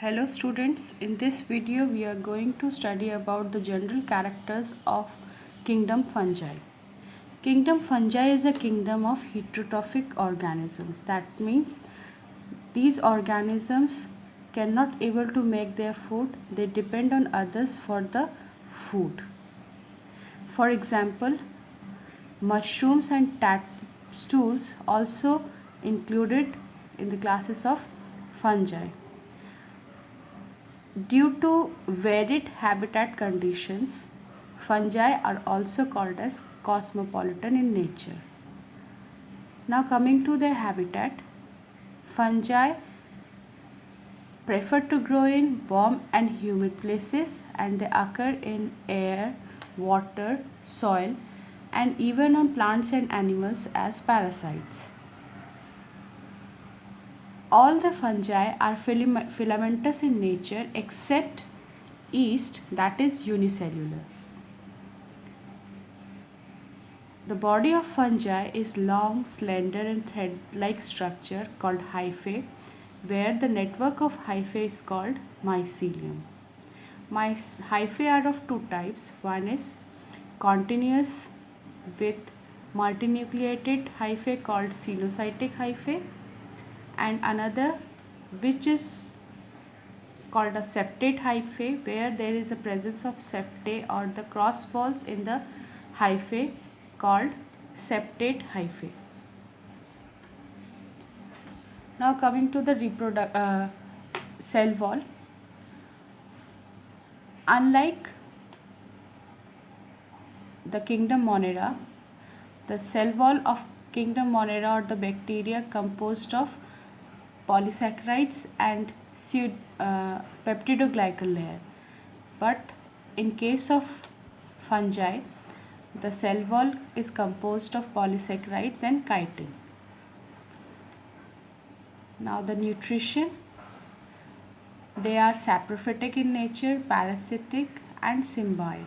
Hello students, in this video we are going to study about the general characters of kingdom fungi. Kingdom fungi is a kingdom of heterotrophic organisms. That means these organisms cannot able to make their food, they depend on others for the food. For example, mushrooms and toadstools also included in the classes of fungi. Due to varied habitat conditions, fungi are also called as cosmopolitan in nature. Now coming to their habitat, fungi prefer to grow in warm and humid places, and they occur in air, water, soil, and even on plants and animals as parasites. All the fungi are filamentous in nature except yeast, that is unicellular. The body of fungi is long, slender and thread-like structure called hyphae, where the network of hyphae is called mycelium. Hyphae are of two types. One is continuous with multinucleated hyphae called cenocytic hyphae, and another which is called a septate hyphae, where there is a presence of septae or the cross walls in the hyphae called septate hyphae. Now coming to the cell wall. Unlike the kingdom Monera, the cell wall of kingdom Monera or the bacteria composed of polysaccharides and peptidoglycan layer. But in case of fungi, the cell wall is composed of polysaccharides and chitin. Now the nutrition. They are saprophytic in nature, parasitic and symbiotic.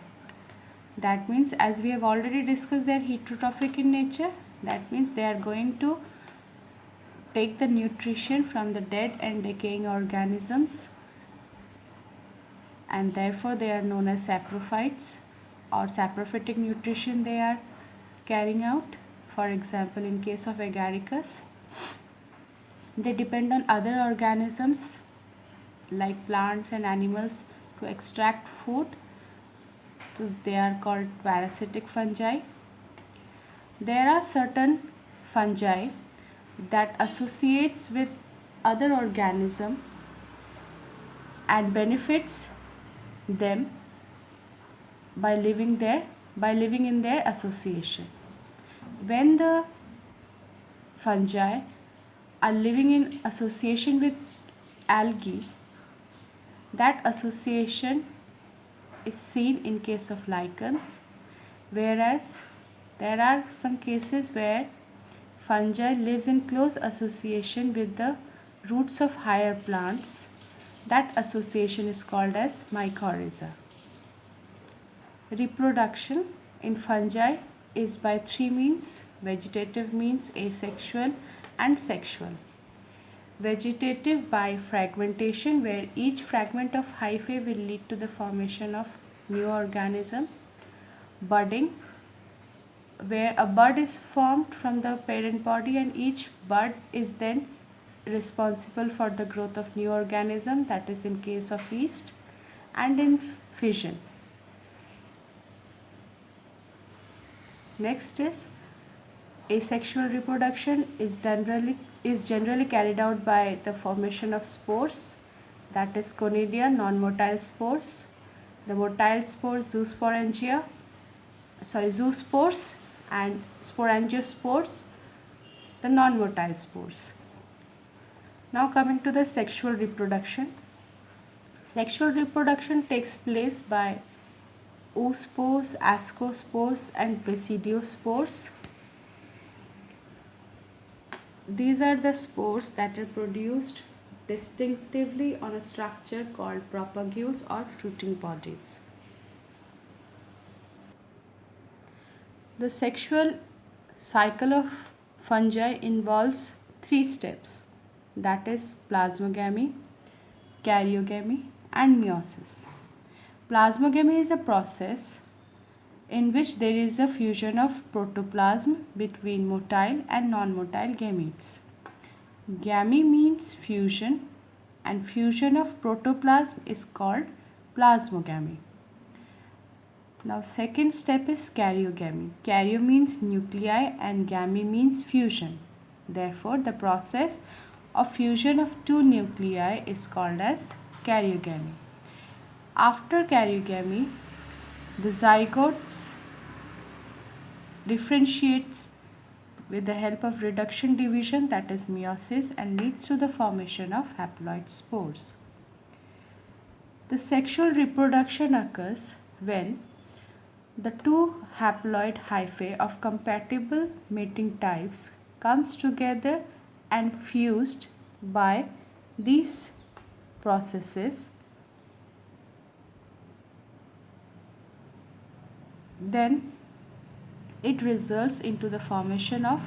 That means, as we have already discussed, they are heterotrophic in nature. That means they are going to take the nutrition from the dead and decaying organisms, and therefore they are known as saprophytes, or saprophytic nutrition they are carrying out. For example, in case of agaricus, they depend on other organisms like plants and animals to extract food. So they are called parasitic fungi. There are certain fungi that associates with other organism and benefits them by living in their association. When the fungi are living in association with algae, that association is seen in case of lichens, whereas there are some cases where fungi lives in close association with the roots of higher plants. That association is called as mycorrhiza. Reproduction in fungi is by three means: vegetative means, asexual and sexual. Vegetative by fragmentation, where each fragment of hyphae will lead to the formation of new organism. Budding, where a bud is formed from the parent body and each bud is then responsible for the growth of new organism, that is in case of yeast. And in fission. Next is asexual reproduction is generally carried out by the formation of spores, that is conidia, non-motile spores. The motile spores, zoospores, and sporangiospores, the non-motile spores. Now coming to the sexual reproduction. Sexual reproduction takes place by oospores, ascospores and basidiospores. These are the spores that are produced distinctively on a structure called propagules or fruiting bodies. The sexual cycle of fungi involves three steps, that is plasmogamy, karyogamy, and meiosis. Plasmogamy is a process in which there is a fusion of protoplasm between motile and non-motile gametes. Gamy means fusion, and fusion of protoplasm is called plasmogamy. Now second step is karyogamy. Karyo means nuclei and gamy means fusion. Therefore, the process of fusion of two nuclei is called as karyogamy. After karyogamy, the zygotes differentiates with the help of reduction division, that is meiosis, and leads to the formation of haploid spores. The sexual reproduction occurs when the two haploid hyphae of compatible mating types comes together and fused by these processes. Then it results into the formation of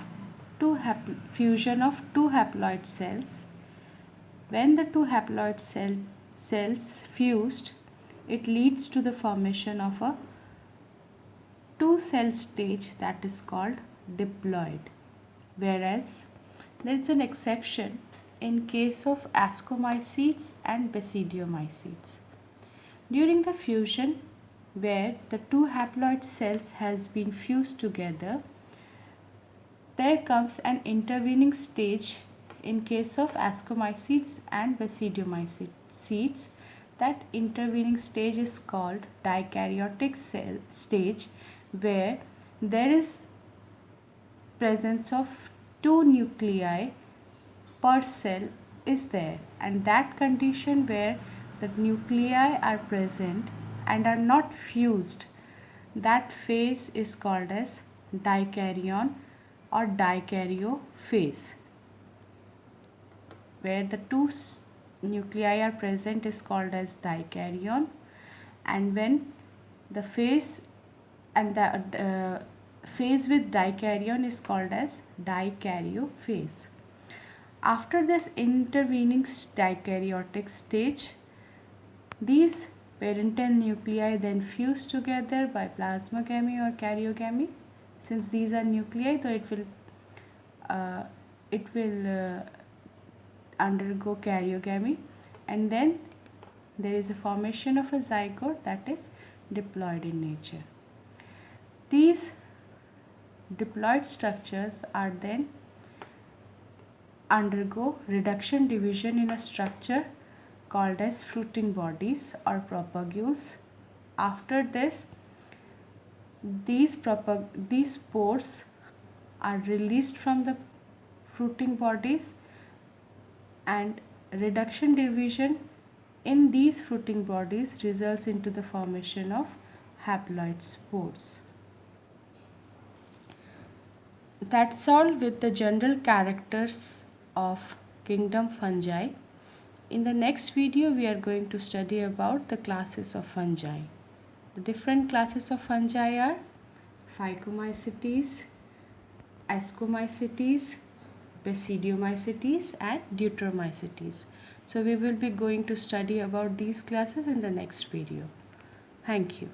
fusion of two haploid cells. When the two haploid cells fused, it leads to the formation of a two-cell stage that is called diploid. Whereas there is an exception in case of ascomycetes and basidiomycetes. During the fusion, where the two haploid cells has been fused together, there comes an intervening stage in case of ascomycetes and basidiomycetes. That intervening stage is called dikaryotic cell stage, where there is presence of two nuclei per cell is there, and that condition where the nuclei are present and are not fused, that phase is called as dikaryon or dikaryo phase. Where the two nuclei are present is called as dikaryon, and when the phase and the phase with dikaryon is called as dikaryo phase. After this intervening dikaryotic stage, these parental nuclei then fuse together by plasmogamy or karyogamy. Since these are nuclei, so it will undergo karyogamy, and then there is a formation of a zygote that is diploid in nature. These diploid structures are then undergo reduction division in a structure called as fruiting bodies or propagules. After this, these spores are released from the fruiting bodies, and reduction division in these fruiting bodies results into the formation of haploid spores. That's all with the general characters of kingdom fungi. In the next video, we are going to study about the classes of fungi. The different classes of fungi are Phycomycetes, Ascomycetes, Basidiomycetes, and Deuteromycetes. So we will be going to study about these classes in the next video. Thank you.